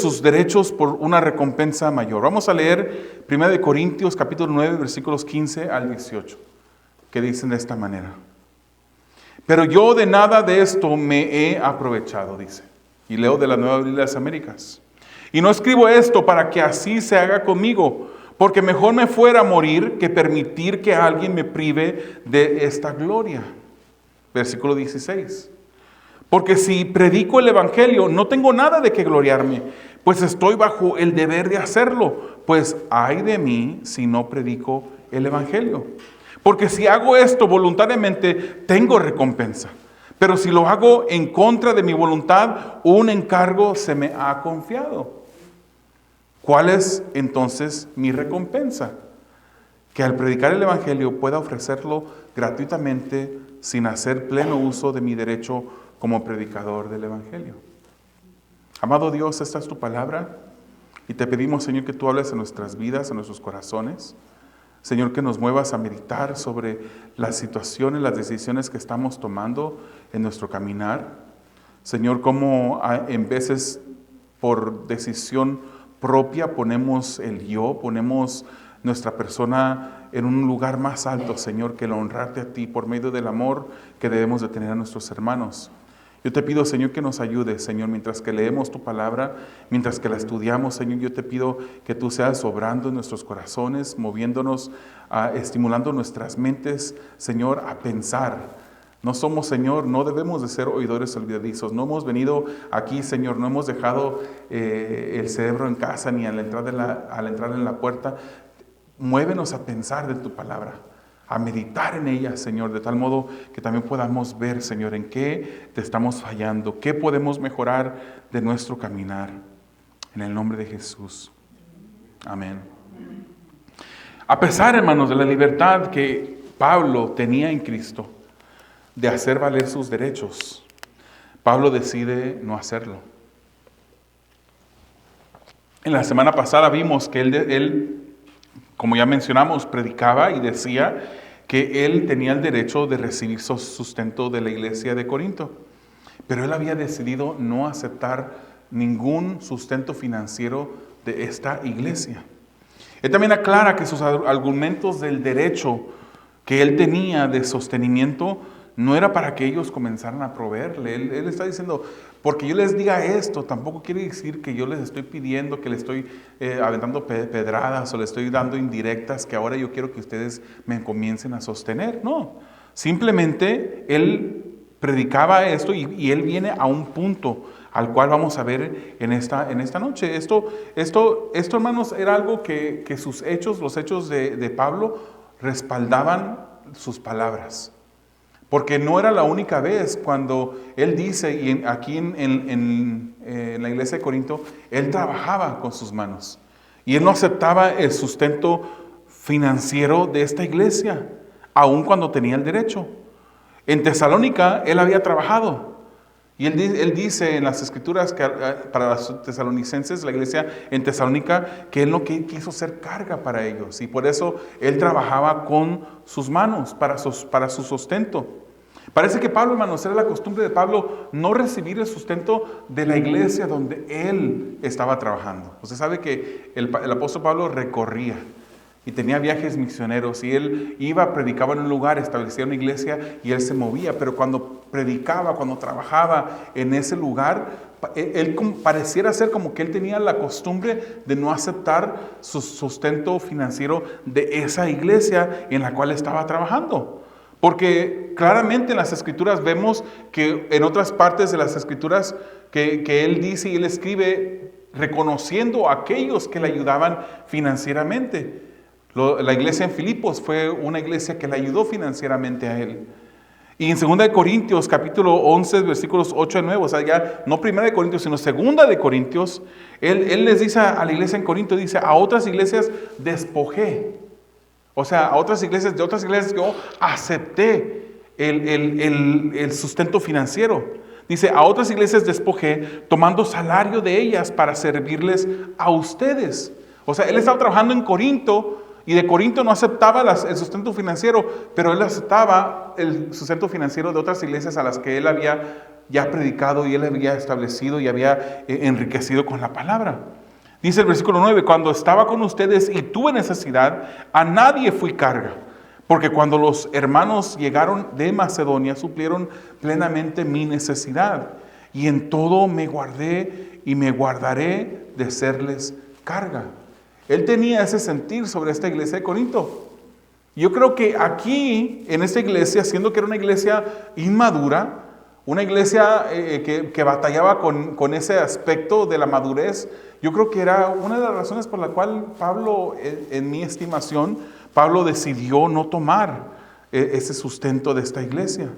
sus derechos por una recompensa mayor. Vamos a leer 1 Corintios capítulo 9, versículos 15 al 18, que dicen de esta manera. Pero yo de nada de esto me he aprovechado, dice. Y leo de la Nueva Biblia de las Américas. Y no escribo esto para que así se haga conmigo, porque mejor me fuera a morir que permitir que alguien me prive de esta gloria. Versículo 16. Porque si predico el evangelio, no tengo nada de qué gloriarme, pues estoy bajo el deber de hacerlo, pues ay de mí si no predico el evangelio. Porque si hago esto voluntariamente, tengo recompensa. Pero si lo hago en contra de mi voluntad, un encargo se me ha confiado. ¿Cuál es entonces mi recompensa? Que al predicar el evangelio pueda ofrecerlo gratuitamente sin hacer pleno uso de mi derecho como predicador del evangelio. Amado Dios, esta es tu palabra y te pedimos, Señor, que tú hables en nuestras vidas, en nuestros corazones. Señor, que nos muevas a meditar sobre las situaciones, las decisiones que estamos tomando en nuestro caminar. Señor, cómo en veces por decisión propia ponemos el yo, ponemos nuestra persona en un lugar más alto, Señor, que el honrarte a ti por medio del amor que debemos de tener a nuestros hermanos. Yo te pido, Señor, que nos ayudes, Señor, mientras que leemos tu palabra, mientras que la estudiamos, Señor, yo te pido que tú seas obrando en nuestros corazones, moviéndonos, estimulando nuestras mentes, Señor, a pensar. No somos, Señor, no debemos de ser oidores olvidadizos. No hemos venido aquí, Señor, no hemos dejado el cerebro en casa ni al entrar en la puerta. Muévenos a pensar de tu palabra, a meditar en ella, Señor, de tal modo que también podamos ver, Señor, en qué te estamos fallando, qué podemos mejorar de nuestro caminar. En el nombre de Jesús. Amén. A pesar, hermanos, de la libertad que Pablo tenía en Cristo de hacer valer sus derechos, Pablo decide no hacerlo. En la semana pasada vimos que él, como ya mencionamos, predicaba y decía que él tenía el derecho de recibir sustento de la iglesia de Corinto. Pero él había decidido no aceptar ningún sustento financiero de esta iglesia. Él también aclara que sus argumentos del derecho que él tenía de sostenimiento no era para que ellos comenzaran a proveerle. Él está diciendo, porque yo les diga esto, tampoco quiere decir que yo les estoy pidiendo, que les estoy aventando pedradas o les estoy dando indirectas, que ahora yo quiero que ustedes me comiencen a sostener. No, simplemente él predicaba esto y él viene a un punto al cual vamos a ver en esta noche. Esto, hermanos, era algo que sus hechos, los hechos de Pablo, respaldaban sus palabras. Porque no era la única vez cuando él dice, y aquí en la iglesia de Corinto, él trabajaba con sus manos. Y él no aceptaba el sustento financiero de esta iglesia, aun cuando tenía el derecho. En Tesalónica él había trabajado. Y él dice en las escrituras que para los tesalonicenses, la iglesia en Tesalónica, que él no quiso ser carga para ellos. Y por eso él trabajaba con sus manos para su sustento. Parece que Pablo, hermanos, era la costumbre de Pablo no recibir el sustento de la iglesia donde él estaba trabajando. Usted sabe que el apóstol Pablo recorría y tenía viajes misioneros y él iba, predicaba en un lugar, establecía una iglesia y él se movía, pero cuando predicaba, cuando trabajaba en ese lugar, él pareciera ser como que él tenía la costumbre de no aceptar su sustento financiero de esa iglesia en la cual estaba trabajando. Porque claramente en las escrituras vemos que en otras partes de las escrituras que él dice y él escribe reconociendo a aquellos que le ayudaban financieramente. La iglesia en Filipos fue una iglesia que le ayudó financieramente a él. Y en 2 Corintios capítulo 11 versículos 8 a 9, o sea ya no 1 Corintios sino 2 Corintios, él les dice a la iglesia en Corinto, dice a otras iglesias despojé. O sea, a otras iglesias, de otras iglesias yo acepté el sustento financiero. Dice, a otras iglesias despojé tomando salario de ellas para servirles a ustedes. O sea, él estaba trabajando en Corinto y de Corinto no aceptaba el sustento financiero, pero él aceptaba el sustento financiero de otras iglesias a las que él había ya predicado y él había establecido y había enriquecido con la palabra. Dice el versículo 9, cuando estaba con ustedes y tuve necesidad, a nadie fui carga, porque cuando los hermanos llegaron de Macedonia, suplieron plenamente mi necesidad, y en todo me guardé y me guardaré de serles carga. Él tenía ese sentir sobre esta iglesia de Corinto. Yo creo que aquí, en esta iglesia, siendo que era una iglesia inmadura, una iglesia que batallaba con ese aspecto de la madurez, yo creo que era una de las razones por la cual Pablo, en mi estimación, Pablo decidió no tomar ese sustento de esta iglesia.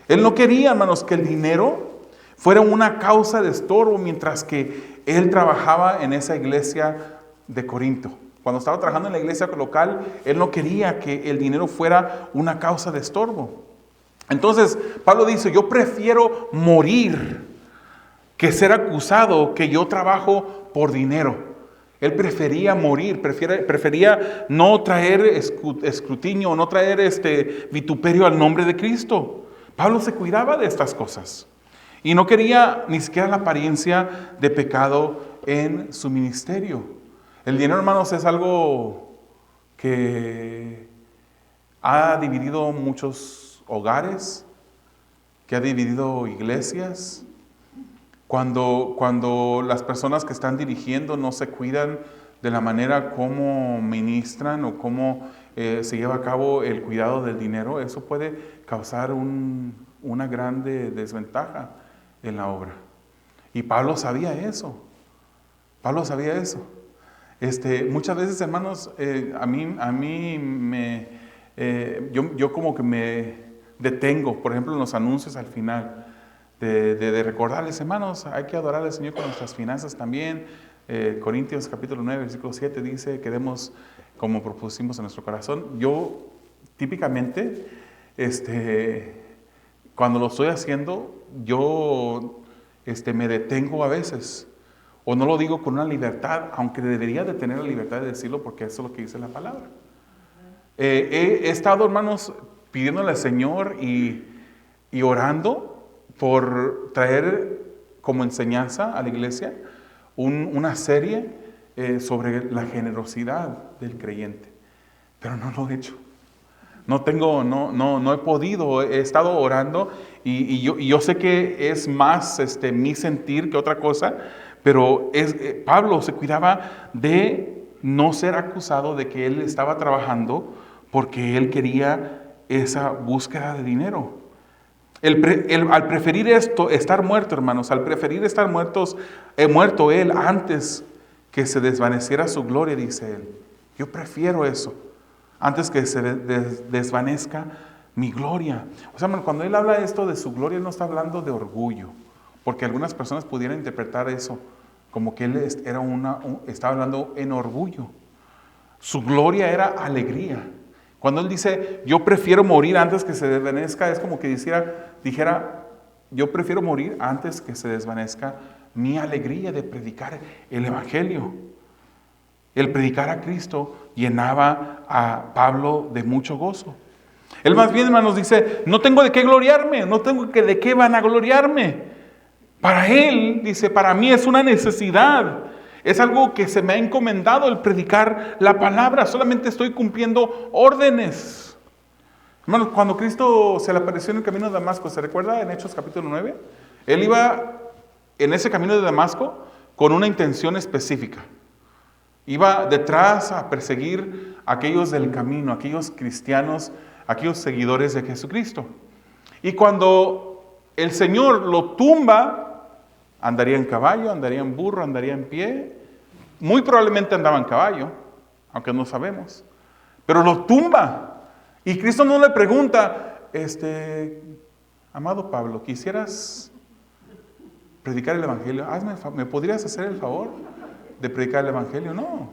Él no quería, hermanos, que el dinero fuera una causa de estorbo mientras que él trabajaba en esa iglesia de Corinto. Cuando estaba trabajando en la iglesia local, él no quería que el dinero fuera una causa de estorbo. Entonces, Pablo dice, yo prefiero morir que ser acusado que yo trabajo por dinero. Él prefería morir, prefería no traer escrutinio, no traer vituperio al nombre de Cristo. Pablo se cuidaba de estas cosas y no quería ni siquiera la apariencia de pecado en su ministerio. El dinero, hermanos, es algo que ha dividido muchos hogares, que ha dividido iglesias. Cuando las personas que están dirigiendo no se cuidan de la manera como ministran o cómo se lleva a cabo el cuidado del dinero, eso puede causar una grande desventaja en la obra. Y Pablo sabía eso. Pablo sabía eso. Muchas veces, hermanos, yo como que me detengo, por ejemplo, en los anuncios al final, de recordarles, hermanos, hay que adorar al Señor con nuestras finanzas también. Corintios capítulo 9, versículo 7 dice que demos como propusimos en nuestro corazón. Yo típicamente, cuando lo estoy haciendo, yo me detengo a veces. O no lo digo con una libertad, aunque debería de tener la libertad de decirlo porque eso es lo que dice la palabra. He estado, hermanos, pidiéndole al Señor y orando por traer como enseñanza a la iglesia una serie sobre la generosidad del creyente. Pero no lo he hecho. No he podido, he estado orando y yo sé que es más mi sentir que otra cosa. Pero Pablo se cuidaba de no ser acusado de que él estaba trabajando porque él quería esa búsqueda de dinero. Al preferir estar muerto, hermanos, al preferir estar muerto él antes que se desvaneciera su gloria, dice él. Yo prefiero eso, antes que se desvanezca mi gloria. O sea, cuando él habla esto de su gloria, él no está hablando de orgullo, porque algunas personas pudieran interpretar eso como que él estaba hablando en orgullo. Su gloria era alegría. Cuando él dice, yo prefiero morir antes que se desvanezca, es como que dijera, yo prefiero morir antes que se desvanezca mi alegría de predicar el Evangelio. El predicar a Cristo llenaba a Pablo de mucho gozo. Él más bien, hermanos, dice, no tengo de qué gloriarme, no tengo de qué vanagloriarme. Para él, dice, para mí es una necesidad. Es algo que se me ha encomendado el predicar la palabra. Solamente estoy cumpliendo órdenes. Hermanos, cuando Cristo se le apareció en el camino de Damasco, ¿se recuerda en Hechos capítulo 9? Él iba en ese camino de Damasco con una intención específica. Iba detrás a perseguir a aquellos del camino, aquellos cristianos, aquellos seguidores de Jesucristo. Y cuando el Señor lo tumba, andaría en caballo, andaría en burro, andaría en pie. Muy probablemente andaba en caballo, aunque no sabemos. Pero lo tumba. Y Cristo no le pregunta, amado Pablo, ¿quisieras predicar el Evangelio? ¿Me podrías hacer el favor de predicar el Evangelio? No.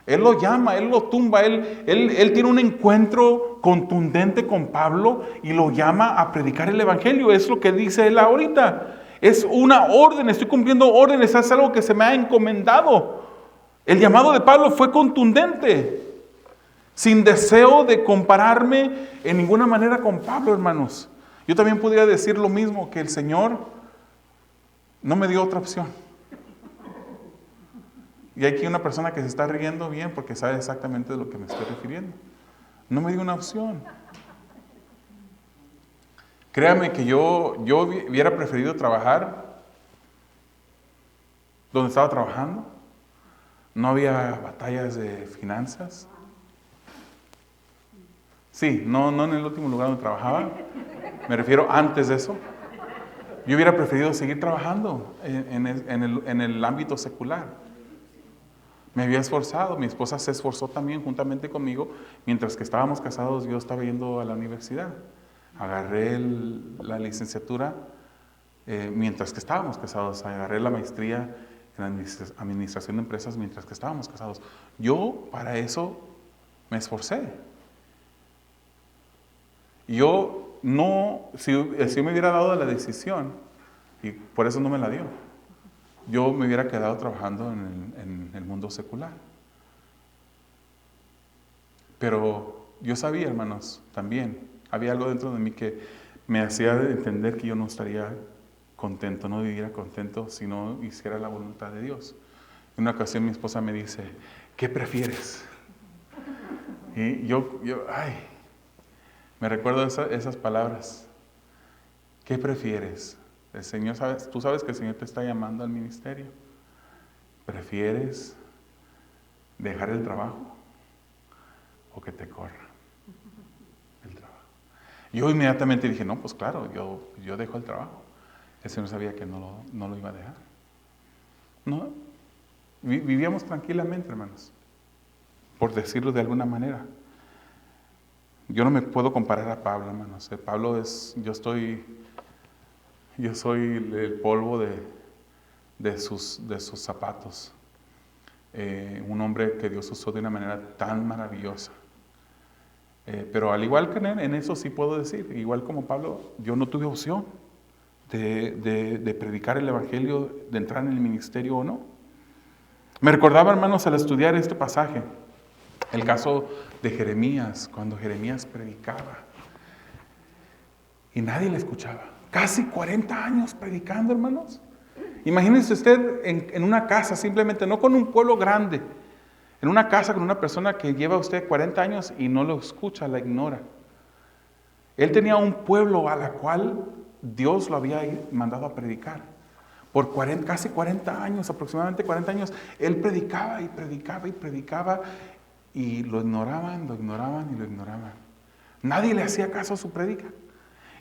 Él lo llama, él lo tumba, él tiene un encuentro contundente con Pablo y lo llama a predicar el Evangelio. Es lo que dice él ahorita. Es una orden, estoy cumpliendo órdenes, es algo que se me ha encomendado. El llamado de Pablo fue contundente, sin deseo de compararme en ninguna manera con Pablo, hermanos. Yo también podría decir lo mismo, que el Señor No me dio otra opción. Y hay aquí una persona que se está riendo bien porque sabe exactamente de lo que me estoy refiriendo. No me dio una opción. Créame que yo hubiera preferido trabajar donde estaba trabajando. No había batallas de finanzas. Sí, no en el último lugar donde trabajaba. Me refiero antes de eso. Yo hubiera preferido seguir trabajando en el ámbito secular. Me había esforzado, mi esposa se esforzó también juntamente conmigo. Mientras que estábamos casados, yo estaba yendo a la universidad. Agarré la licenciatura mientras que estábamos casados. Agarré la maestría en administración de empresas mientras que estábamos casados. Yo para eso me esforcé. Yo no, si me hubiera dado la decisión, y por eso no me la dio, yo me hubiera quedado trabajando en el mundo secular. Pero yo sabía, hermanos, también, había algo dentro de mí que me hacía entender que yo no estaría contento, no viviera contento si no hiciera la voluntad de Dios. En una ocasión mi esposa me dice, ¿qué prefieres? Y me recuerdo esas palabras. ¿Qué prefieres? El Señor, tú sabes que el Señor te está llamando al ministerio. ¿Prefieres dejar el trabajo o que te corra el trabajo? Yo inmediatamente dije, no, pues claro, yo dejo el trabajo. El Señor sabía que no lo iba a dejar. No, vivíamos tranquilamente, hermanos, por decirlo de alguna manera. Yo no me puedo comparar a Pablo, hermanos. Pablo yo soy el polvo de sus zapatos. Un hombre que Dios usó de una manera tan maravillosa. Pero al igual que en eso sí puedo decir, igual como Pablo, yo no tuve opción de predicar el evangelio, de entrar en el ministerio o no. Me recordaba, hermanos, al estudiar este pasaje, el caso de Jeremías, cuando Jeremías predicaba y nadie le escuchaba. Casi 40 años predicando, hermanos. Imagínense usted en una casa, simplemente, no con un pueblo grande, en una casa con una persona que lleva usted 40 años y no lo escucha, la ignora. Él tenía un pueblo a la cual Dios lo había mandado a predicar. Por casi 40 años, aproximadamente 40 años, él predicaba y predicaba y predicaba y lo ignoraban y lo ignoraban. Nadie le hacía caso a su prédica.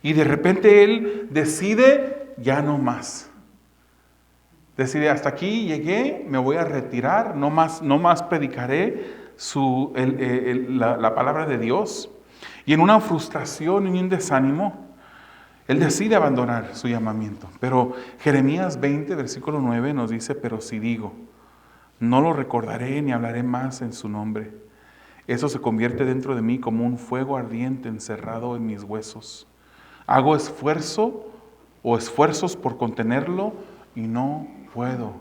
Y de repente él decide, ya no más. Decide, hasta aquí llegué, me voy a retirar, no más predicaré la palabra de Dios. Y en una frustración y un desánimo, él decide abandonar su llamamiento. Pero Jeremías 20, versículo 9 nos dice, pero si digo, no lo recordaré ni hablaré más en su nombre, eso se convierte dentro de mí como un fuego ardiente encerrado en mis huesos. Hago esfuerzos por contenerlo y no puedo.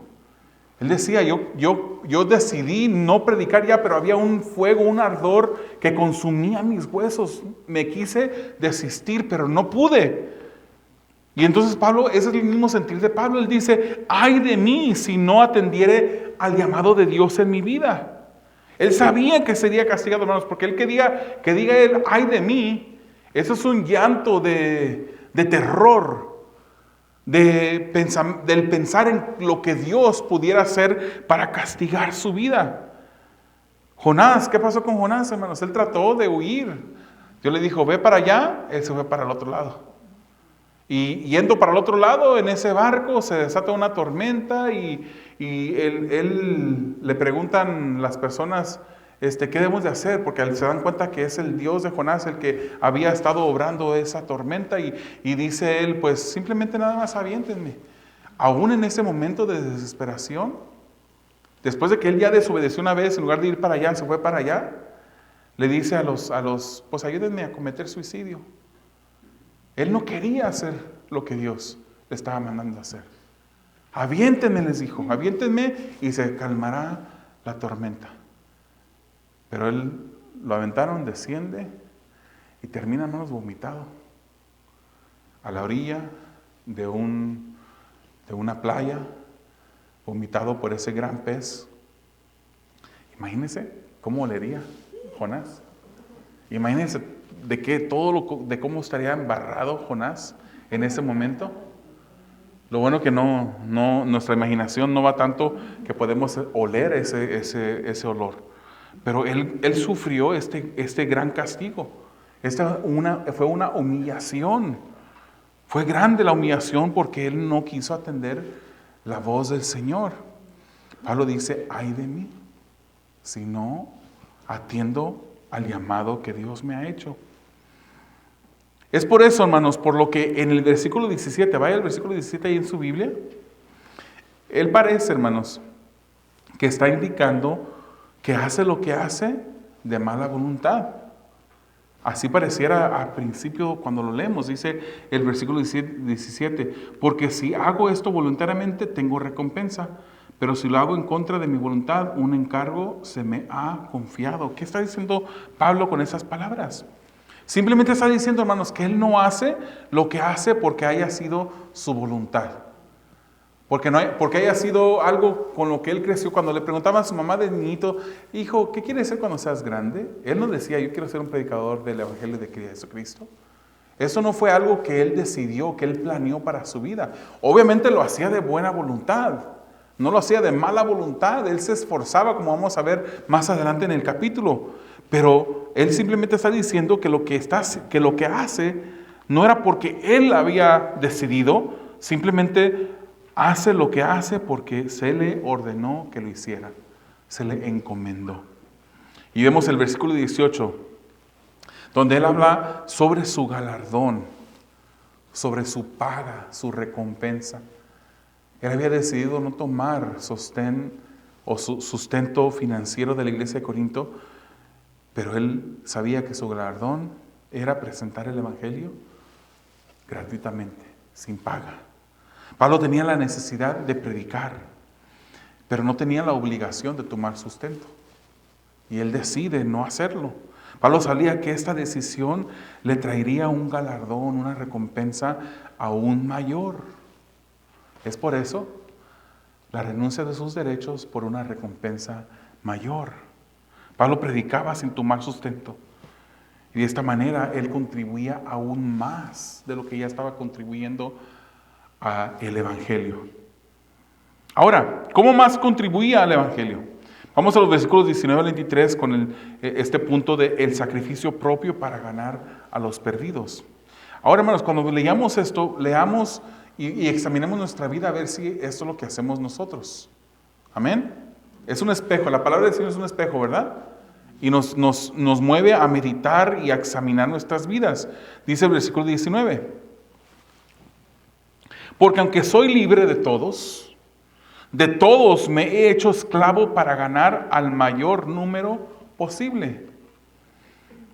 Él decía, yo decidí no predicar ya, pero había un fuego, un ardor que consumía mis huesos. Me quise desistir, pero no pude. Y entonces Pablo, ese es el mismo sentir de Pablo. Él dice, ay de mí si no atendiere al llamado de Dios en mi vida. Él sabía que sería castigado, hermanos, porque él quería que diga él, ay de mí. Eso es un llanto de terror. Del pensar en lo que Dios pudiera hacer para castigar su vida. Jonás, ¿qué pasó con Jonás, hermanos? Él trató de huir. Dios le dijo, ve para allá, él se fue para el otro lado. Y yendo para el otro lado, en ese barco se desata una tormenta y él le preguntan las personas, ¿qué debemos de hacer? Porque se dan cuenta que es el Dios de Jonás el que había estado obrando esa tormenta y dice él, pues simplemente nada más aviéntenme. Aún en ese momento de desesperación, después de que él ya desobedeció una vez, en lugar de ir para allá, se fue para allá, le dice a los pues ayúdenme a cometer suicidio. Él no quería hacer lo que Dios le estaba mandando a hacer. Aviéntenme, les dijo, aviéntenme y se calmará la tormenta. Pero él lo aventaron, desciende y termina, hermanos, vomitado a la orilla de de una playa, vomitado por ese gran pez. Imagínense cómo olería Jonás. Imagínense de cómo estaría embarrado Jonás en ese momento. Lo bueno que nuestra imaginación no va tanto que podemos oler ese olor. Pero él sufrió este gran castigo. Fue una humillación. Fue grande la humillación porque él no quiso atender la voz del Señor. Pablo dice, ay de mí, si no atiendo al llamado que Dios me ha hecho. Es por eso, hermanos, por lo que en el versículo 17, vaya al versículo 17 ahí en su Biblia, él parece, hermanos, que está indicando que hace lo que hace de mala voluntad. Así pareciera al principio cuando lo leemos, dice el versículo 17, porque si hago esto voluntariamente tengo recompensa, pero si lo hago en contra de mi voluntad, un encargo se me ha confiado. ¿Qué está diciendo Pablo con esas palabras? Simplemente está diciendo, hermanos, que él no hace lo que hace porque haya sido su voluntad. Porque haya sido algo con lo que él creció. Cuando le preguntaba a su mamá de niñito, hijo, ¿qué quieres ser cuando seas grande? Él no decía, yo quiero ser un predicador del Evangelio de Jesucristo. Eso no fue algo que él decidió, que él planeó para su vida. Obviamente lo hacía de buena voluntad. No lo hacía de mala voluntad. Él se esforzaba, como vamos a ver más adelante en el capítulo. Pero él simplemente está diciendo que lo que hace no era porque él había decidido, simplemente hace lo que hace porque se le ordenó que lo hiciera, se le encomendó. Y vemos el versículo 18, donde él habla sobre su galardón, sobre su paga, su recompensa. Él había decidido no tomar sustento financiero de la iglesia de Corinto, pero él sabía que su galardón era presentar el Evangelio gratuitamente, sin paga. Pablo tenía la necesidad de predicar, pero no tenía la obligación de tomar sustento. Y él decide no hacerlo. Pablo sabía que esta decisión le traería un galardón, una recompensa aún mayor. Es por eso la renuncia de sus derechos por una recompensa mayor. Pablo predicaba sin tomar sustento. Y de esta manera él contribuía aún más de lo que ya estaba contribuyendo al Evangelio. Ahora, ¿cómo más contribuía al Evangelio? Vamos a los versículos 19 al 23 con este punto del sacrificio propio para ganar a los perdidos. Ahora, hermanos, cuando leamos esto, leamos y examinemos nuestra vida a ver si esto es lo que hacemos nosotros. Amén. Es un espejo, la palabra del Señor es un espejo, ¿verdad? Y nos mueve a meditar y a examinar nuestras vidas. Dice el versículo 19. Porque aunque soy libre de todos me he hecho esclavo para ganar al mayor número posible.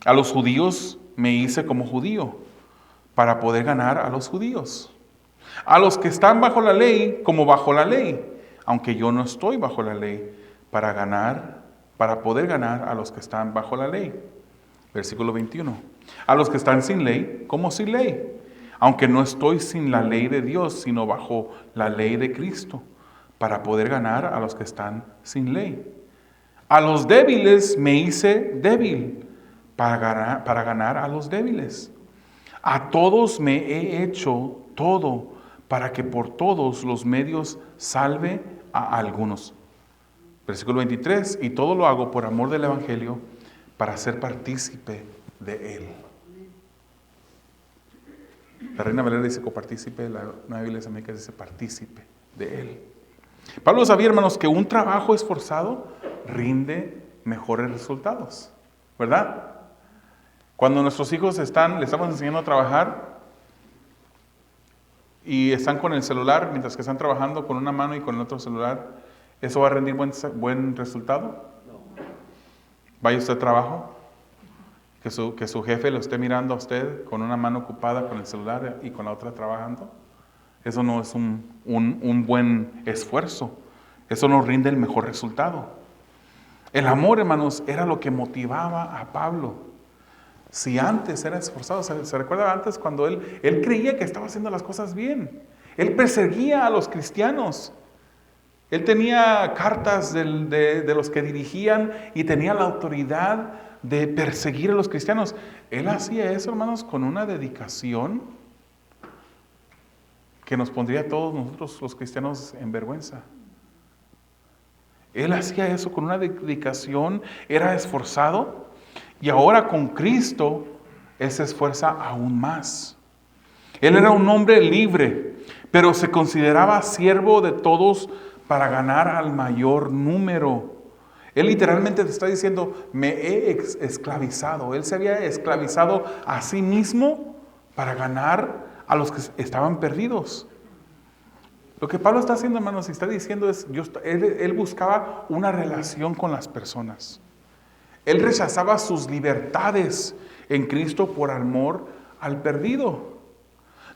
A los judíos me hice como judío, para poder ganar a los judíos. A los que están bajo la ley, como bajo la ley, aunque yo no estoy bajo la ley, para poder ganar a los que están bajo la ley. Versículo 21. A los que están sin ley, como sin ley, aunque no estoy sin la ley de Dios, sino bajo la ley de Cristo, para poder ganar a los que están sin ley. A los débiles me hice débil, para ganar a los débiles. A todos me he hecho todo, para que por todos los medios salve a algunos. Versículo 23, y todo lo hago por amor del Evangelio, para ser partícipe de él. La Reina Valera dice copartícipe, la Nueva Biblia de América dice partícipe de él. Pablo sabía, hermanos, que un trabajo esforzado rinde mejores resultados, ¿verdad? Cuando nuestros hijos le estamos enseñando a trabajar y están con el celular, mientras que están trabajando con una mano y con el otro celular, ¿eso va a rendir buen resultado? No. ¿Vaya usted a trabajo? Que su jefe lo esté mirando a usted con una mano ocupada con el celular y con la otra trabajando. Eso no es un buen esfuerzo. Eso no rinde el mejor resultado. El amor, hermanos, era lo que motivaba a Pablo. Si antes era esforzado, ¿se recuerda antes cuando él creía que estaba haciendo las cosas bien? Él perseguía a los cristianos. Él tenía cartas de los que dirigían y tenía la autoridad de perseguir a los cristianos. Él hacía eso, hermanos, con una dedicación que nos pondría a todos nosotros los cristianos en vergüenza. Él hacía eso con una dedicación, era esforzado, y ahora con Cristo Él se esfuerza aún más. Él era un hombre libre, pero se consideraba siervo de todos para ganar al mayor número. Él literalmente te está diciendo, me he esclavizado. Él se había esclavizado a sí mismo para ganar a los que estaban perdidos. Lo que Pablo está haciendo, hermanos, y está diciendo es, él buscaba una relación con las personas. Él rechazaba sus libertades en Cristo por amor al perdido.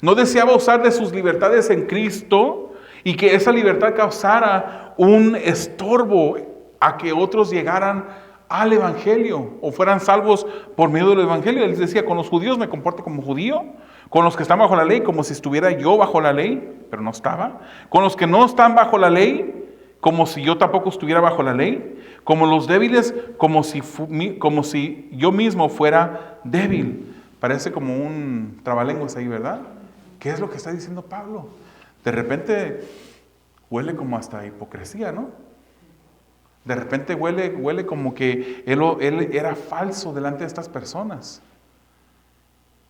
No deseaba usar de sus libertades en Cristo y que esa libertad causara un estorbo a que otros llegaran al Evangelio o fueran salvos por medio del Evangelio. Él decía, con los judíos me comporto como judío, con los que están bajo la ley como si estuviera yo bajo la ley, pero no estaba. Con los que no están bajo la ley, como si yo tampoco estuviera bajo la ley. Como los débiles, como si yo mismo fuera débil. Parece como un trabalenguas ahí, ¿verdad? ¿Qué es lo que está diciendo Pablo? De repente huele como hasta hipocresía, ¿no? De repente huele como que él era falso delante de estas personas.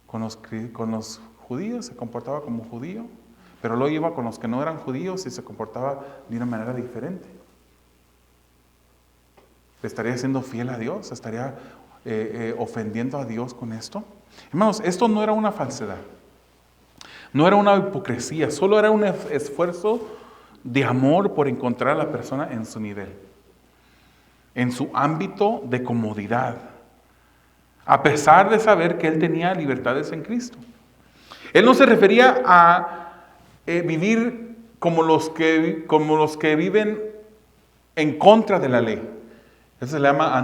Con los judíos se comportaba como judío, pero luego iba con los que no eran judíos y se comportaba de una manera diferente. ¿Estaría siendo fiel a Dios? ¿Estaría ofendiendo a Dios con esto? Hermanos, esto no era una falsedad, no era una hipocresía, solo era un esfuerzo de amor por encontrar a la persona en su nivel, en su ámbito de comodidad, a pesar de saber que él tenía libertades en Cristo. Él no se refería a vivir como los que viven en contra de la ley. Eso se le llama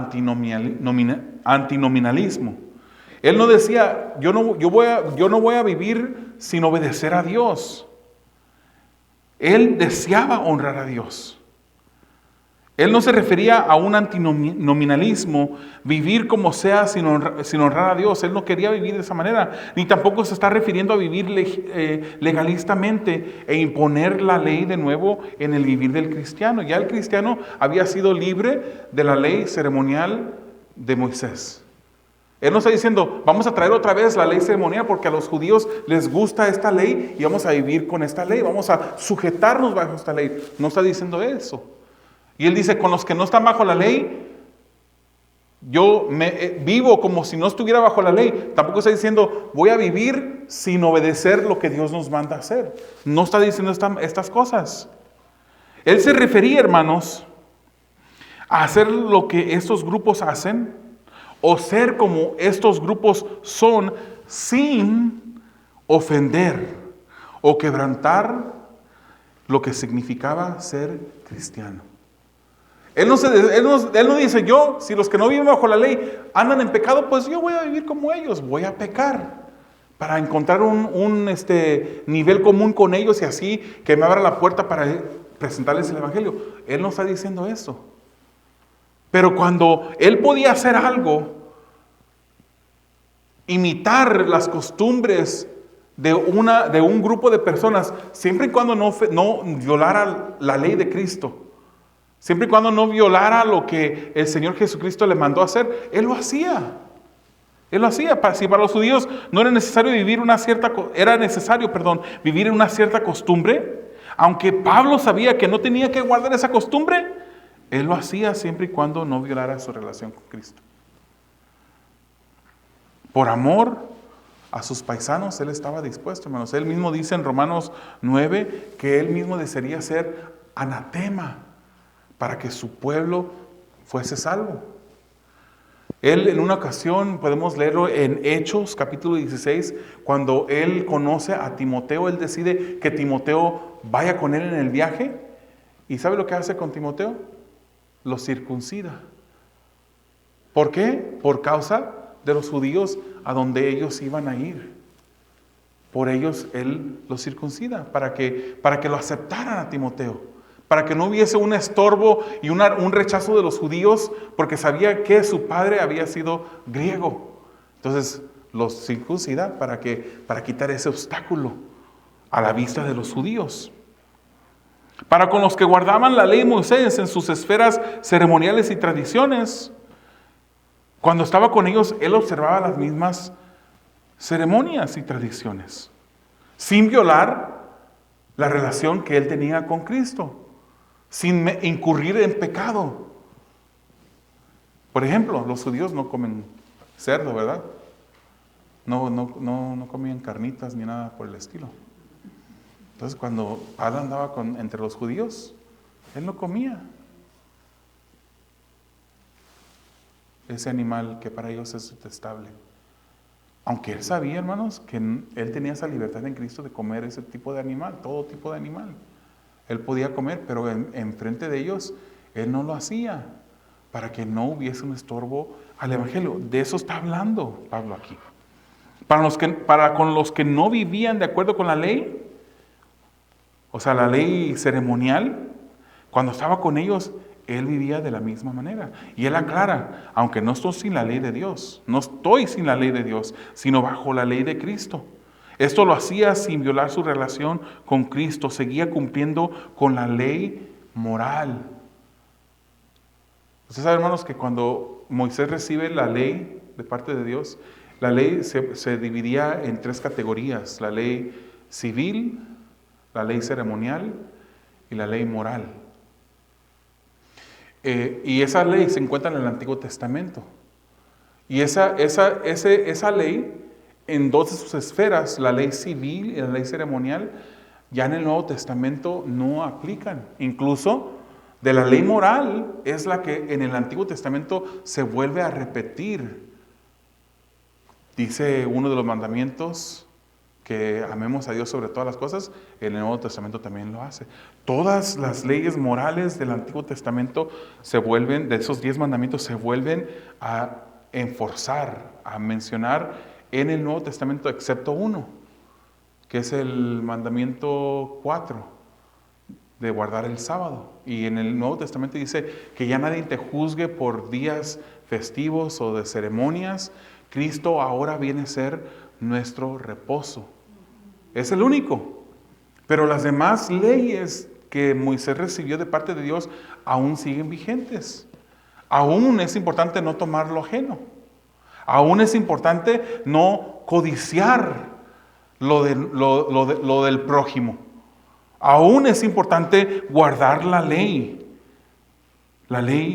antinominalismo. Él no decía, yo no voy a vivir sin obedecer a Dios. Él deseaba honrar a Dios. Él no se refería a un antinominalismo, vivir como sea sin honrar a Dios. Él no quería vivir de esa manera, ni tampoco se está refiriendo a vivir legalistamente e imponer la ley de nuevo en el vivir del cristiano. Ya el cristiano había sido libre de la ley ceremonial de Moisés. Él no está diciendo, vamos a traer otra vez la ley ceremonial porque a los judíos les gusta esta ley y vamos a vivir con esta ley, vamos a sujetarnos bajo esta ley. No está diciendo eso. Y él dice, con los que no están bajo la ley, yo vivo como si no estuviera bajo la ley. Tampoco está diciendo, voy a vivir sin obedecer lo que Dios nos manda hacer. No está diciendo estas cosas. Él se refería, hermanos, a hacer lo que estos grupos hacen, o ser como estos grupos son, sin ofender o quebrantar lo que significaba ser cristiano. Él no dice, si los que no viven bajo la ley andan en pecado, pues yo voy a vivir como ellos, voy a pecar para encontrar un nivel común con ellos y así que me abra la puerta para presentarles el Evangelio. Él no está diciendo eso. Pero cuando él podía hacer algo, imitar las costumbres de un grupo de personas, siempre y cuando no violara la ley de Cristo, siempre y cuando no violara lo que el Señor Jesucristo le mandó a hacer, Él lo hacía. Él lo hacía. Si para los judíos no era necesario vivir vivir en una cierta costumbre, aunque Pablo sabía que no tenía que guardar esa costumbre, Él lo hacía siempre y cuando no violara su relación con Cristo. Por amor a sus paisanos, Él estaba dispuesto, hermanos. Él mismo dice en Romanos 9 que Él mismo desearía ser anatema para que su pueblo fuese salvo. Él en una ocasión, podemos leerlo en Hechos capítulo 16, cuando Él conoce a Timoteo, Él decide que Timoteo vaya con Él en el viaje. ¿Y sabe lo que hace con Timoteo? Lo circuncida. ¿Por qué? Por causa de los judíos a donde ellos iban a ir. por ellos Él los circuncida, para que lo aceptaran a Timoteo, para que no hubiese un estorbo y un rechazo de los judíos, porque sabía que su padre había sido griego. Entonces los circuncida para quitar ese obstáculo a la vista de los judíos. Para con los que guardaban la ley de Moisés en sus esferas ceremoniales y tradiciones, cuando estaba con ellos, Él observaba las mismas ceremonias y tradiciones, sin violar la relación que Él tenía con Cristo, sin incurrir en pecado. Por ejemplo, los judíos no comen cerdo, ¿verdad? No comían carnitas ni nada por el estilo. Entonces, cuando Pablo andaba entre los judíos, él no comía ese animal que para ellos es detestable. Aunque él sabía, hermanos, que él tenía esa libertad en Cristo de comer ese tipo de animal, todo tipo de animal. Él podía comer, pero en frente de ellos, él no lo hacía, para que no hubiese un estorbo al Evangelio. De eso está hablando Pablo aquí. Para con los que no vivían de acuerdo con la ley, o sea, la ley ceremonial, cuando estaba con ellos, él vivía de la misma manera. Y él aclara, aunque no estoy sin la ley de Dios, no estoy sin la ley de Dios, sino bajo la ley de Cristo. Esto lo hacía sin violar su relación con Cristo, seguía cumpliendo con la ley moral. Ustedes saben, hermanos, que cuando Moisés recibe la ley de parte de Dios, la ley se dividía en 3 categorías: la ley civil, la ley ceremonial y la ley moral. Y esa ley se encuentra en el Antiguo Testamento. Y esa ley, en 2 de sus esferas, la ley civil y la ley ceremonial, ya en el Nuevo Testamento no aplican. Incluso de la ley moral es la que en el Antiguo Testamento se vuelve a repetir. Dice uno de los mandamientos que amemos a Dios sobre todas las cosas, en el Nuevo Testamento también lo hace. Todas las leyes morales del Antiguo Testamento de esos 10 mandamientos, se vuelven a enforzar, a mencionar en el Nuevo Testamento, excepto uno, que es el mandamiento 4, de guardar el sábado. Y en el Nuevo Testamento dice que ya nadie te juzgue por días festivos o de ceremonias. Cristo ahora viene a ser nuestro reposo. Es el único. Pero las demás leyes que Moisés recibió de parte de Dios aún siguen vigentes. Aún es importante no tomar lo ajeno. Aún es importante no codiciar lo del prójimo. Aún es importante guardar la ley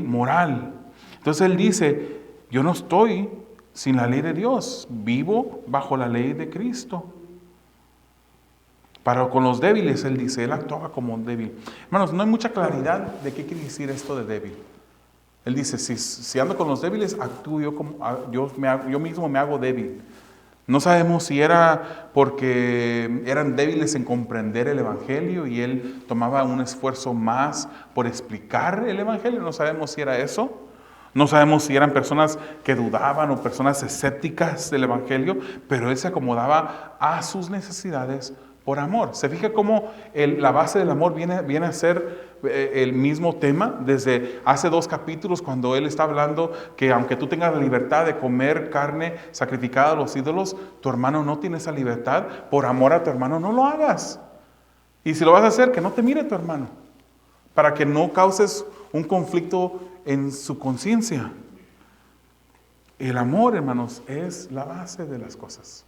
moral. Entonces él dice, yo no estoy sin la ley de Dios, vivo bajo la ley de Cristo. Para con los débiles, él dice, él actuaba como un débil. Hermanos, no hay mucha claridad de qué quiere decir esto de débil. Él dice, si ando con los débiles, actúo yo mismo me hago débil. No sabemos si era porque eran débiles en comprender el Evangelio y él tomaba un esfuerzo más por explicar el Evangelio. No sabemos si era eso. No sabemos si eran personas que dudaban o personas escépticas del Evangelio, pero él se acomodaba a sus necesidades por amor. ¿Se fija cómo la base del amor viene a ser el mismo tema desde hace 2 capítulos, cuando él está hablando que aunque tú tengas la libertad de comer carne sacrificada a los ídolos, tu hermano no tiene esa libertad? Por amor a tu hermano no lo hagas. Y si lo vas a hacer, que no te mire tu hermano, para que no causes un conflicto en su conciencia. El amor, hermanos, es la base de las cosas.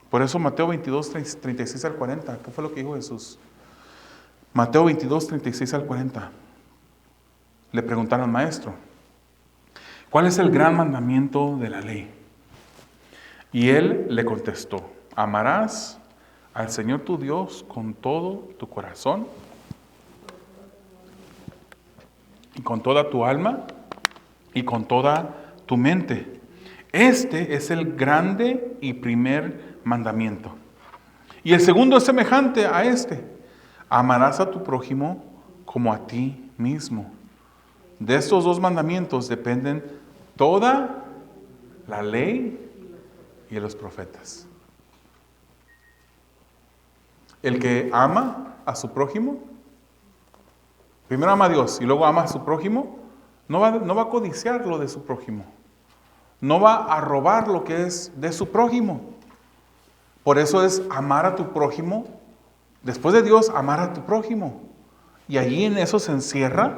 Por eso Mateo 22, 36 al 40, ¿qué fue lo que dijo Jesús? Mateo 22, 36 al 40. Le preguntaron, maestro, ¿cuál es el gran mandamiento de la ley? Y él le contestó, amarás al Señor tu Dios con todo tu corazón y con toda tu alma y con toda tu mente. Este es el grande y primer mandamiento. Y el segundo es semejante a este: amarás a tu prójimo como a ti mismo. De estos 2 mandamientos dependen toda la ley y los profetas. El que ama a su prójimo, primero ama a Dios y luego ama a su prójimo, no va a codiciar lo de su prójimo. No va a robar lo que es de su prójimo. Por eso es amar a tu prójimo. Después de Dios, amar a tu prójimo. Y allí en eso se encierra,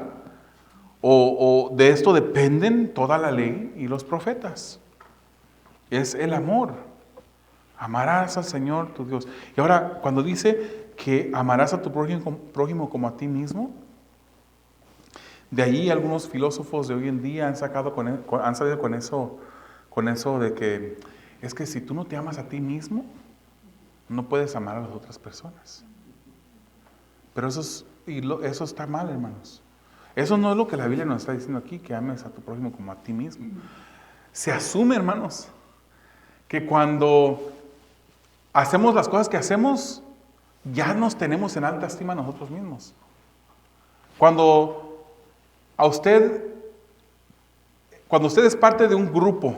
o de esto dependen toda la ley y los profetas. Es el amor. Amarás al Señor tu Dios. Y ahora, cuando dice que amarás a tu prójimo como a ti mismo, de ahí algunos filósofos de hoy en día han salido con eso de que es que si tú no te amas a ti mismo, no puedes amar a las otras personas. Pero eso está mal, hermanos. Eso no es lo que la Biblia nos está diciendo aquí, que ames a tu prójimo como a ti mismo. Se asume, hermanos, que cuando hacemos las cosas que hacemos, ya nos tenemos en alta estima nosotros mismos. Cuando usted es parte de un grupo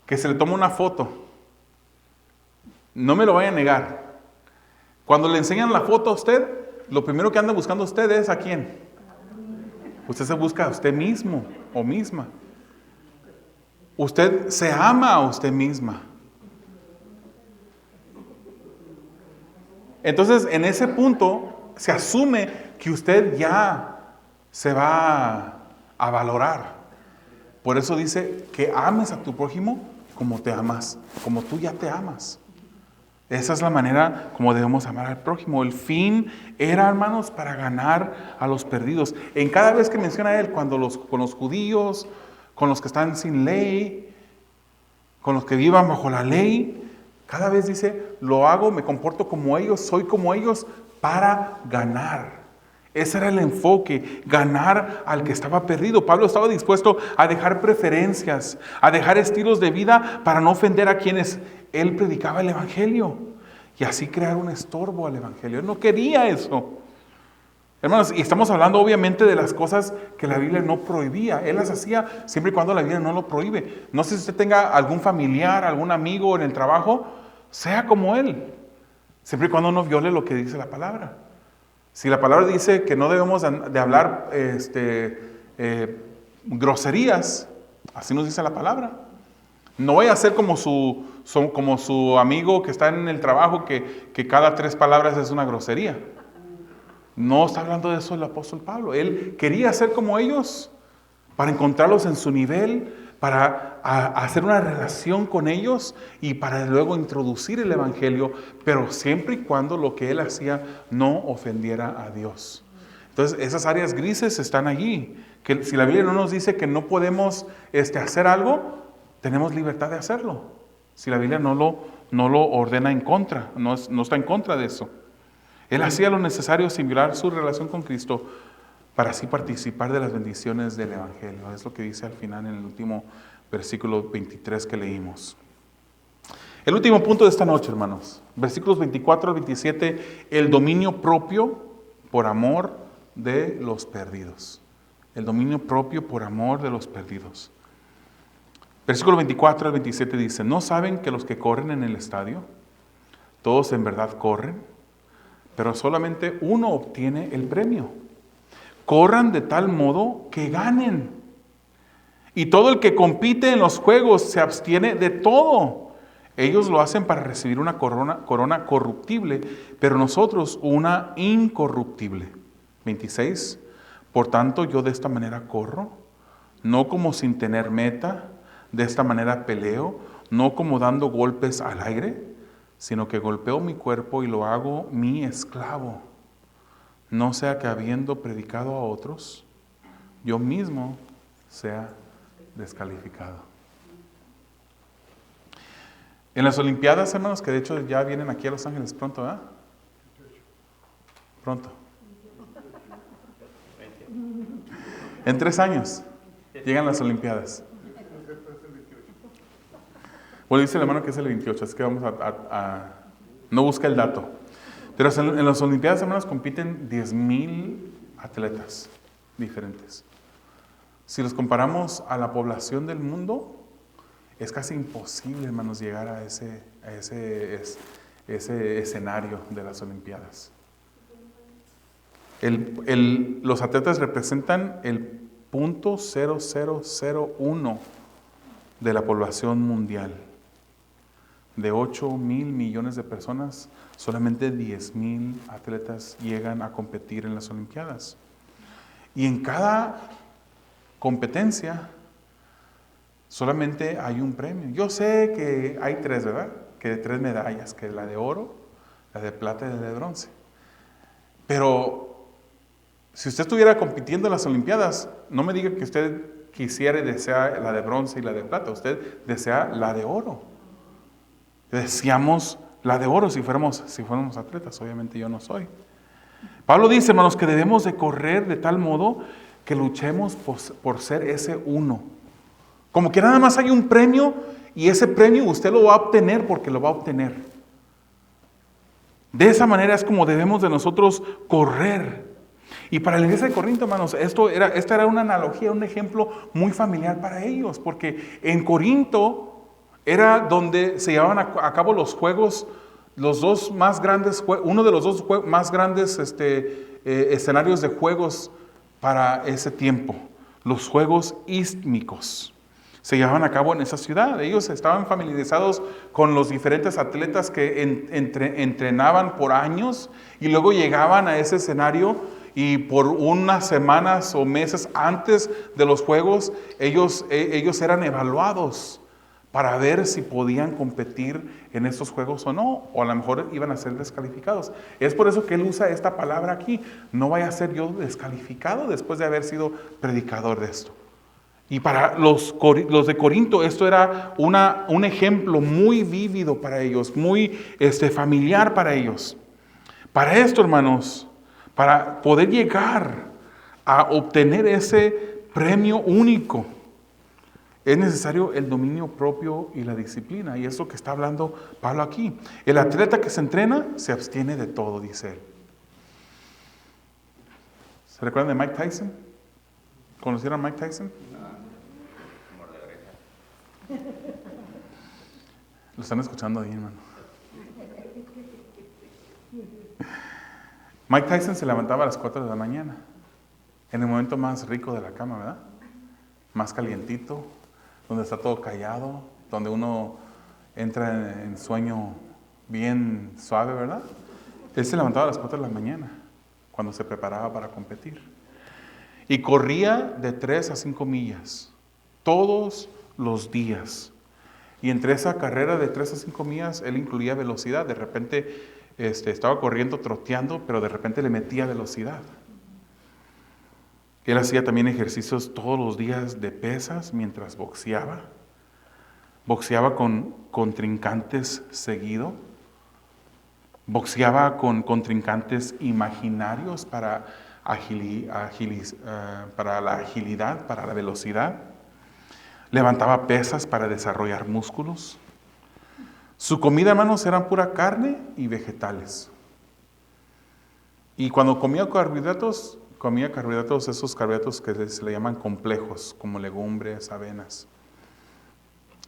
que se le toma una foto, no me lo vaya a negar. Cuando le enseñan la foto a usted, lo primero que anda buscando usted es ¿a quién? Usted se busca a usted mismo o misma. Usted se ama a usted misma. Entonces, en ese punto, se asume que usted ya se va a valorar. Por eso dice que ames a tu prójimo como te amas, como tú ya te amas. Esa es la manera como debemos amar al prójimo. El fin era, hermanos, para ganar a los perdidos. En cada vez que menciona él, con los judíos, con los que están sin ley, con los que vivan bajo la ley, cada vez dice, lo hago, me comporto como ellos, soy como ellos, para ganar. Ese era el enfoque, ganar al que estaba perdido. Pablo estaba dispuesto a dejar preferencias, a dejar estilos de vida para no ofender a quienes él predicaba el evangelio y así crear un estorbo al evangelio. Él no quería eso. Hermanos, y estamos hablando obviamente de las cosas que la Biblia no prohibía. Él las hacía siempre y cuando la Biblia no lo prohíbe. No sé si usted tenga algún familiar, algún amigo en el trabajo, sea como él, siempre y cuando no viole lo que dice la palabra. Si la palabra dice que no debemos de hablar groserías, así nos dice la palabra. No vaya a ser como su amigo que está en el trabajo que cada 3 palabras es una grosería. No está hablando de eso el apóstol Pablo. Él quería ser como ellos para encontrarlos en su nivel, para hacer una relación con ellos y para luego introducir el evangelio, pero siempre y cuando lo que él hacía no ofendiera a Dios. Entonces esas áreas grises están allí, que si la Biblia no nos dice que no podemos hacer algo, tenemos libertad de hacerlo. Si la Biblia no lo ordena en contra, no está en contra de eso. Él hacía lo necesario sin violar su relación con Cristo, para así participar de las bendiciones del evangelio. Es lo que dice al final en el último versículo 23 que leímos. El último punto de esta noche, hermanos, versículos 24 al 27, el dominio propio por amor de los perdidos. El dominio propio por amor de los perdidos. Versículo 24 al 27 dice, ¿no saben que los que corren en el estadio, todos en verdad corren, pero solamente uno obtiene el premio? Corran de tal modo que ganen. Y todo el que compite en los juegos se abstiene de todo. Ellos lo hacen para recibir una corona corruptible, pero nosotros una incorruptible. 26. Por tanto, yo de esta manera corro, no como sin tener meta, de esta manera peleo, no como dando golpes al aire, sino que golpeo mi cuerpo y lo hago mi esclavo. No sea que habiendo predicado a otros, yo mismo sea descalificado. En las Olimpiadas, hermanos, que de hecho ya vienen aquí a Los Ángeles pronto, ¿verdad? Pronto. En 3 años llegan las Olimpiadas. Bueno, dice el hermano que es el 28, así que vamos no busca el dato. Pero en las Olimpiadas, hermanos, compiten 10,000 atletas diferentes. Si los comparamos a la población del mundo, es casi imposible, hermanos, llegar a ese escenario de las Olimpiadas. Los atletas representan el 0.0001 de la población mundial. De 8,000 millones de personas, solamente 10,000 atletas llegan a competir en las Olimpiadas. Y en cada competencia solamente hay un premio. Yo sé que hay 3, ¿verdad? Que 3 medallas, que la de oro, la de plata y la de bronce. Pero si usted estuviera compitiendo en las Olimpiadas, no me diga que usted quisiera y desea la de bronce y la de plata. Usted desea la de oro. Deseamos la de oro si fuéramos atletas. Obviamente yo no soy. Pablo dice, hermanos, que debemos de correr de tal modo que luchemos por ser ese uno. Como que nada más hay un premio y ese premio usted lo va a obtener porque lo va a obtener. De esa manera es como debemos de nosotros correr. Y para la iglesia de Corinto, hermanos, esta era una analogía, un ejemplo muy familiar para ellos, porque en Corinto era donde se llevaban a cabo los juegos, los dos más grandes, uno de los dos más grandes escenarios de juegos para ese tiempo, los Juegos Istmicos. Se llevaban a cabo en esa ciudad. Ellos estaban familiarizados con los diferentes atletas que entrenaban por años y luego llegaban a ese escenario y por unas semanas o meses antes de los Juegos, ellos eran evaluados para ver si podían competir en estos Juegos o no, o a lo mejor iban a ser descalificados. Es por eso que él usa esta palabra aquí, no vaya a ser yo descalificado después de haber sido predicador de esto. Y para los de Corinto esto era un ejemplo muy vívido para ellos, muy familiar para ellos. Para esto, hermanos, para poder llegar a obtener ese premio único, es necesario el dominio propio y la disciplina. Y es lo que está hablando Pablo aquí. El atleta que se entrena se abstiene de todo, dice él. ¿Se recuerdan de Mike Tyson? ¿Conocieron a Mike Tyson? Lo están escuchando ahí, hermano. Mike Tyson se levantaba a las 4 de la mañana, en el momento más rico de la cama, ¿verdad? Más calientito, donde está todo callado, donde uno entra en sueño bien suave, ¿verdad? Él se levantaba a las 4 de la mañana, cuando se preparaba para competir. Y corría de 3 a 5 millas, todos los días. Y entre esa carrera de 3 a 5 millas, él incluía velocidad. De repente estaba corriendo, troteando, pero de repente le metía velocidad. Él hacía también ejercicios todos los días de pesas mientras boxeaba. Boxeaba con contrincantes seguido. Boxeaba con contrincantes imaginarios para la agilidad, para la velocidad. Levantaba pesas para desarrollar músculos. Su comida, hermanos, era pura carne y vegetales. Y cuando comía carbohidratos, esos carbohidratos que se le llaman complejos, como legumbres, avenas.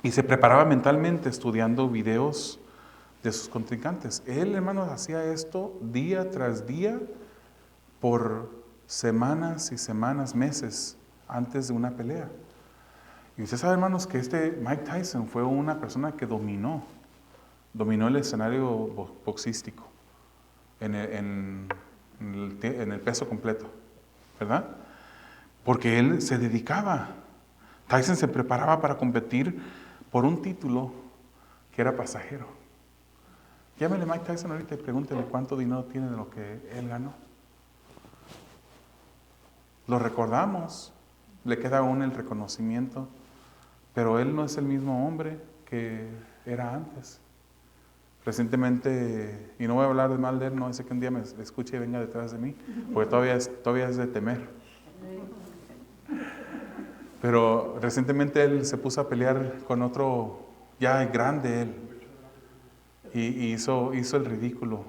Y se preparaba mentalmente estudiando videos de sus contrincantes. Él, hermanos, hacía esto día tras día por semanas y semanas, meses antes de una pelea. Y usted sabe, hermanos, que Mike Tyson fue una persona que dominó el escenario boxístico en el peso completo, ¿verdad? Porque él se dedicaba. Tyson se preparaba para competir por un título que era pasajero. Llámele a Mike Tyson ahorita y pregúntele cuánto dinero tiene de lo que él ganó. Lo recordamos, le queda aún el reconocimiento, pero él no es el mismo hombre que era antes. Recientemente, y no voy a hablar mal de él, no sé que un día me escuche y venga detrás de mí, porque todavía es de temer. Pero recientemente él se puso a pelear con otro, ya grande él, y hizo el ridículo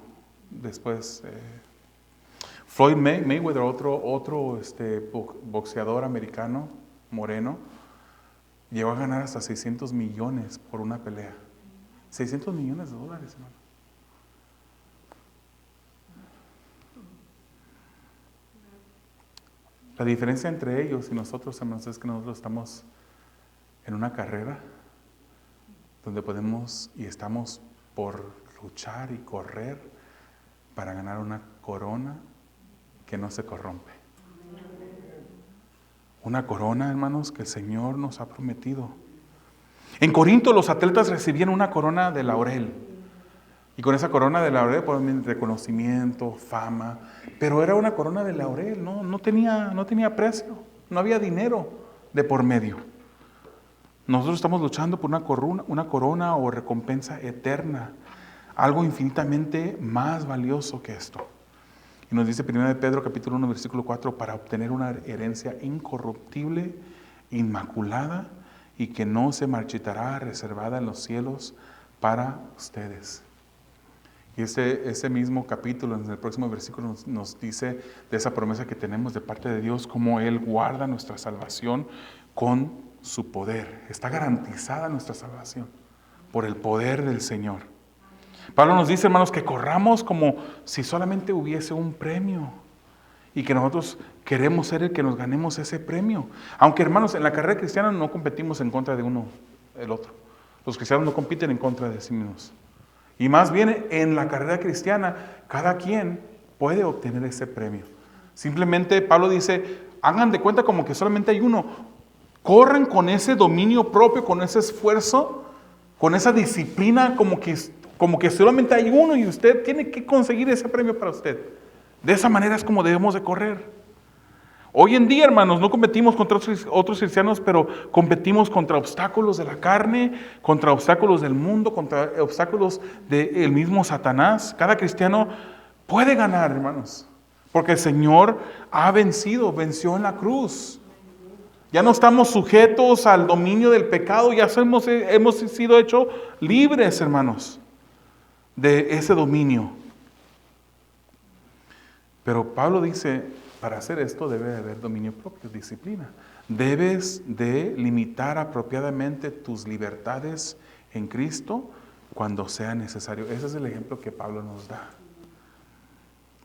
después. Floyd Mayweather, otro boxeador americano, moreno, llegó a ganar hasta 600 millones por una pelea. $600 millones, hermano. La diferencia entre ellos y nosotros, hermanos, es que nosotros estamos en una carrera donde podemos y estamos por luchar y correr para ganar una corona que no se corrompe. Una corona, hermanos, que el Señor nos ha prometido. En Corinto los atletas recibían una corona de laurel. Y con esa corona de laurel ponen reconocimiento, fama. Pero era una corona de laurel, no tenía precio. No había dinero de por medio. Nosotros estamos luchando por una corona o recompensa eterna. Algo infinitamente más valioso que esto. Y nos dice 1 Pedro capítulo 1 versículo 4, para obtener una herencia incorruptible, inmaculada y que no se marchitará, reservada en los cielos para ustedes. Y ese mismo capítulo, en el próximo versículo, nos dice de esa promesa que tenemos de parte de Dios, cómo Él guarda nuestra salvación con su poder. Está garantizada nuestra salvación por el poder del Señor. Pablo nos dice, hermanos, que corramos como si solamente hubiese un premio y que nosotros queremos ser el que nos ganemos ese premio. Aunque, hermanos, en la carrera cristiana no competimos en contra de uno, el otro. Los cristianos no compiten en contra de sí mismos. Y más bien en la carrera cristiana, cada quien puede obtener ese premio. Simplemente Pablo dice, hagan de cuenta como que solamente hay uno. Corran con ese dominio propio, con ese esfuerzo, con esa disciplina, como que solamente hay uno y usted tiene que conseguir ese premio para usted. De esa manera es como debemos de correr. Hoy en día, hermanos, no competimos contra otros cristianos, pero competimos contra obstáculos de la carne, contra obstáculos del mundo, contra obstáculos del mismo Satanás. Cada cristiano puede ganar, hermanos, porque el Señor venció en la cruz. Ya no estamos sujetos al dominio del pecado, ya hemos sido hechos libres, hermanos, de ese dominio. Pero Pablo dice, para hacer esto debe de haber dominio propio, disciplina. Debes de limitar apropiadamente tus libertades en Cristo cuando sea necesario. Ese es el ejemplo que Pablo nos da.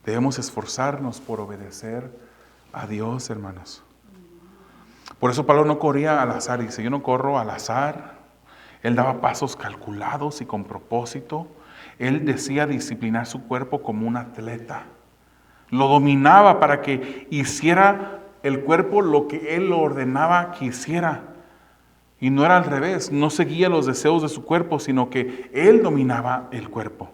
Debemos esforzarnos por obedecer a Dios, hermanos. Por eso Pablo no corría al azar, dice, yo no corro al azar. Él daba pasos calculados y con propósito. Él decía disciplinar su cuerpo como un atleta. Lo dominaba para que hiciera el cuerpo lo que él lo ordenaba que hiciera. Y no era al revés, no seguía los deseos de su cuerpo, sino que él dominaba el cuerpo.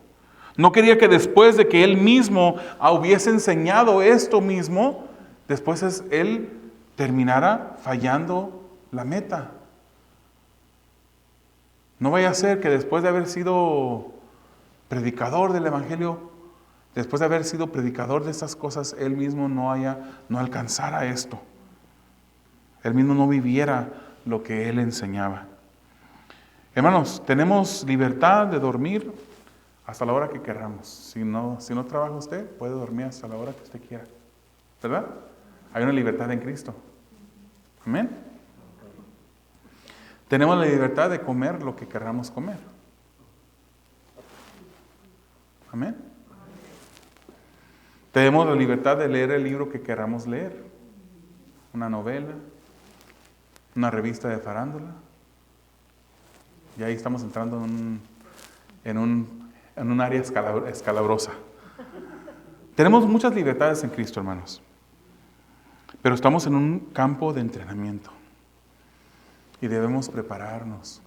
No quería que después de que él mismo hubiese enseñado esto mismo, después él terminara fallando la meta. No vaya a ser que después de haber sido predicador del Evangelio, después de haber sido predicador de estas cosas, él mismo no alcanzara esto. Él mismo no viviera lo que él enseñaba. Hermanos, tenemos libertad de dormir hasta la hora que queramos. Si no trabaja usted, puede dormir hasta la hora que usted quiera. ¿Verdad? Hay una libertad en Cristo. Amén. Tenemos la libertad de comer lo que queramos comer. Amén. Tenemos la libertad de leer el libro que queramos leer. Una novela, una revista de farándula. Y ahí estamos entrando en un área escalabrosa. Tenemos muchas libertades en Cristo, hermanos. Pero estamos en un campo de entrenamiento. Y debemos prepararnos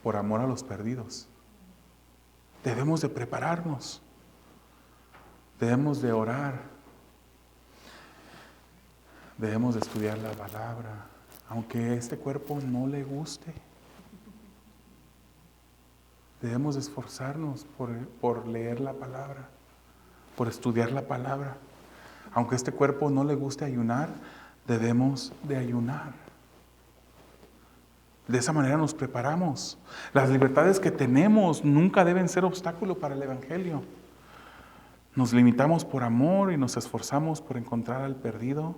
por amor a los perdidos. Debemos de prepararnos. Debemos de orar. Debemos de estudiar la palabra, aunque este cuerpo no le guste. Debemos de esforzarnos por leer la palabra, por estudiar la palabra. Aunque este cuerpo no le guste ayunar, debemos de ayunar. De esa manera nos preparamos. Las libertades que tenemos nunca deben ser obstáculo para el Evangelio. Nos limitamos por amor y nos esforzamos por encontrar al perdido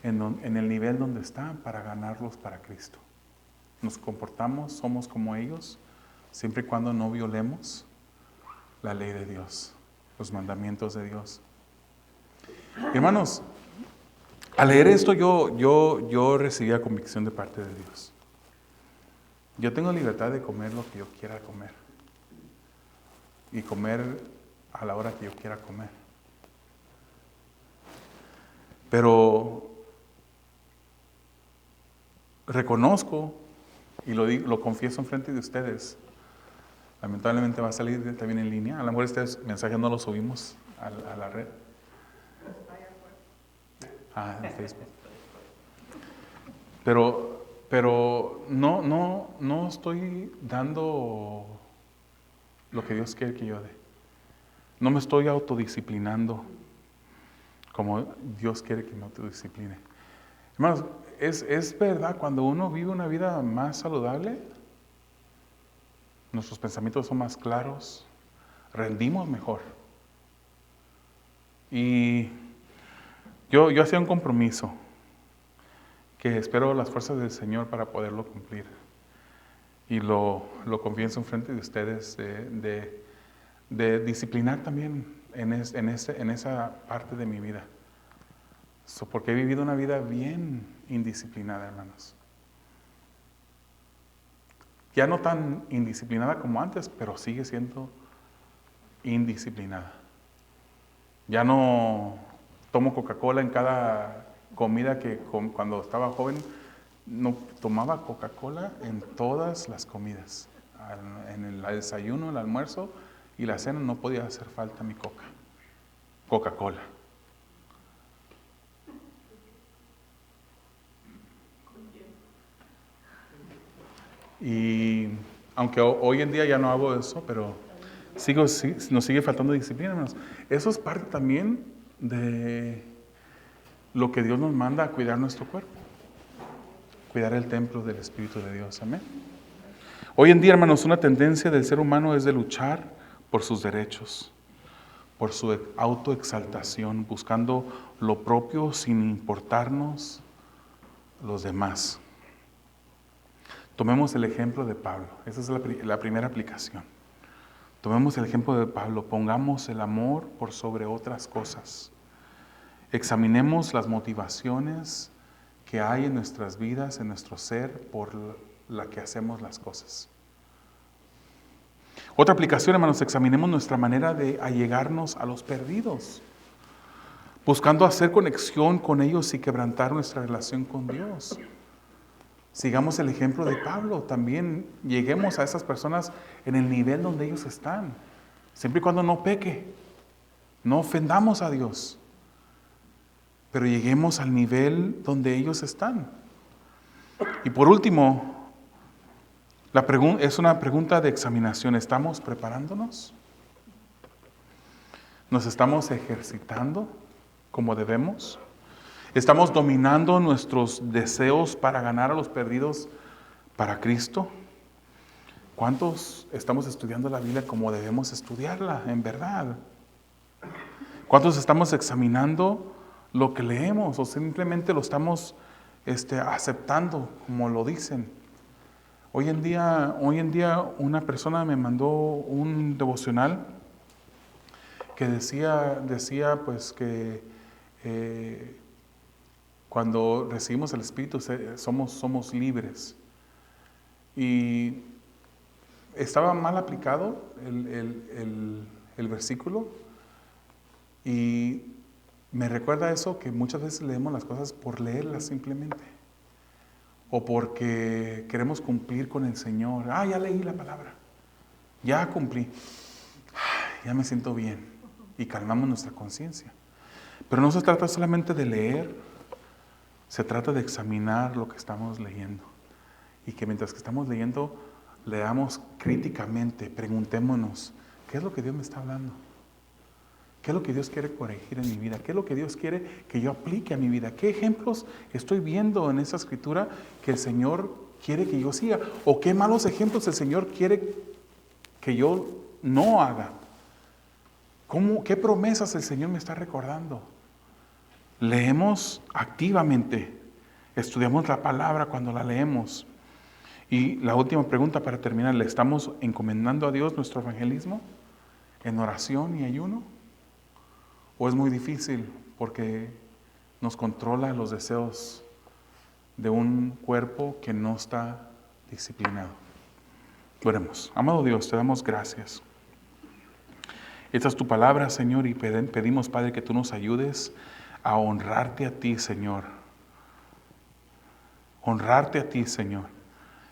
en el nivel donde está para ganarlos para Cristo. Nos comportamos, somos como ellos, siempre y cuando no violemos la ley de Dios, los mandamientos de Dios. Hermanos, Al leer esto yo recibía convicción de parte de Dios. Yo tengo libertad de comer lo que yo quiera comer y comer a la hora que yo quiera comer. Pero reconozco y lo confieso en frente de ustedes. Lamentablemente va a salir también en línea. A lo mejor este mensaje no lo subimos a la red. En Facebook. Pero no estoy dando lo que Dios quiere que yo dé. No me estoy autodisciplinando como Dios quiere que me autodiscipline. Hermanos, es verdad, cuando uno vive una vida más saludable, nuestros pensamientos son más claros, rendimos mejor. Y yo hacía un compromiso que espero las fuerzas del Señor para poderlo cumplir. Y lo confieso en frente de ustedes de disciplinar también en esa parte de mi vida. Porque he vivido una vida bien indisciplinada, hermanos. Ya no tan indisciplinada como antes, pero sigue siendo indisciplinada. Ya no tomo Coca-Cola en cada comida que cuando estaba joven, no tomaba Coca-Cola en todas las comidas. En el desayuno, el almuerzo y la cena no podía hacer falta mi Coca-Cola. Y aunque hoy en día ya no hago eso, pero nos sigue faltando disciplina, hermanos. Eso es parte también de lo que Dios nos manda a cuidar nuestro cuerpo. Cuidar el templo del Espíritu de Dios. Amén. Hoy en día, hermanos, una tendencia del ser humano es de luchar por sus derechos, por su autoexaltación, buscando lo propio sin importarnos los demás. Tomemos el ejemplo de Pablo. Esa es la primera aplicación. Tomemos el ejemplo de Pablo. Pongamos el amor por sobre otras cosas. Examinemos las motivaciones que hay en nuestras vidas, en nuestro ser, por la que hacemos las cosas. Otra aplicación, hermanos, examinemos nuestra manera de allegarnos a los perdidos, buscando hacer conexión con ellos y quebrantar nuestra relación con Dios. Sigamos el ejemplo de Pablo, también lleguemos a esas personas en el nivel donde ellos están, siempre y cuando no peque, no ofendamos a Dios, pero lleguemos al nivel donde ellos están. Y por último, es una pregunta de examinación. ¿Estamos preparándonos? ¿Nos estamos ejercitando como debemos? ¿Estamos dominando nuestros deseos para ganar a los perdidos para Cristo? ¿Cuántos estamos estudiando la Biblia como debemos estudiarla, en verdad? ¿Cuántos estamos examinando lo que leemos o simplemente lo estamos aceptando como lo dicen? Hoy en día una persona me mandó un devocional que decía pues que cuando recibimos el Espíritu somos libres. Y estaba mal aplicado el versículo y me recuerda eso, que muchas veces leemos las cosas por leerlas simplemente o porque queremos cumplir con el Señor. Ya leí la palabra, ya cumplí, ya me siento bien y calmamos nuestra conciencia. Pero no se trata solamente de leer, se trata de examinar lo que estamos leyendo y que mientras que estamos leyendo leamos críticamente, preguntémonos, ¿qué es lo que Dios me está hablando? ¿Qué es lo que Dios quiere corregir en mi vida? ¿Qué es lo que Dios quiere que yo aplique a mi vida? ¿Qué ejemplos estoy viendo en esa escritura que el Señor quiere que yo siga? ¿O qué malos ejemplos el Señor quiere que yo no haga? ¿Qué promesas el Señor me está recordando? Leemos activamente, estudiamos la palabra cuando la leemos. Y la última pregunta para terminar, ¿le estamos encomendando a Dios nuestro evangelismo en oración y ayuno? ¿O es muy difícil porque nos controla los deseos de un cuerpo que no está disciplinado. Oremos. Amado Dios, te damos gracias. Esta es tu palabra, Señor, y pedimos, Padre, que tú nos ayudes a honrarte a ti, Señor. Honrarte a ti, Señor,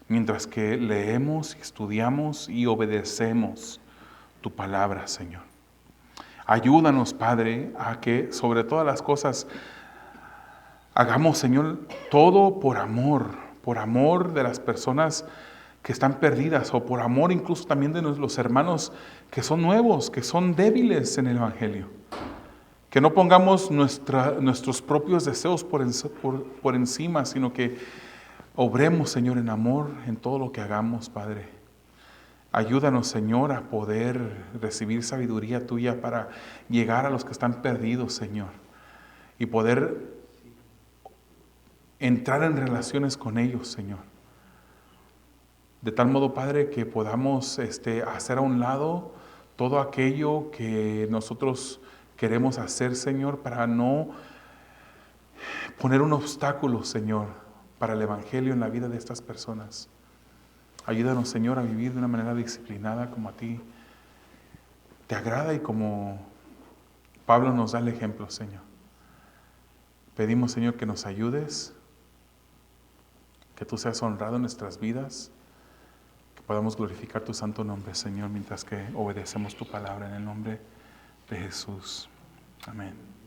mientras que leemos, estudiamos y obedecemos tu palabra, Señor. Ayúdanos, Padre, a que sobre todas las cosas hagamos, Señor, todo por amor de las personas que están perdidas, o por amor incluso también de los hermanos que son nuevos, que son débiles en el Evangelio. Que no pongamos nuestros propios deseos por encima, sino que obremos, Señor, en amor en todo lo que hagamos, Padre. Ayúdanos, Señor, a poder recibir sabiduría tuya para llegar a los que están perdidos, Señor, y poder entrar en relaciones con ellos, Señor. De tal modo, Padre, que podamos hacer a un lado todo aquello que nosotros queremos hacer, Señor, para no poner un obstáculo, Señor, para el Evangelio en la vida de estas personas. Ayúdanos, Señor, a vivir de una manera disciplinada como a ti te agrada y como Pablo nos da el ejemplo, Señor. Pedimos, Señor, que nos ayudes, que tú seas honrado en nuestras vidas, que podamos glorificar tu santo nombre, Señor, mientras que obedecemos tu palabra en el nombre de Jesús. Amén.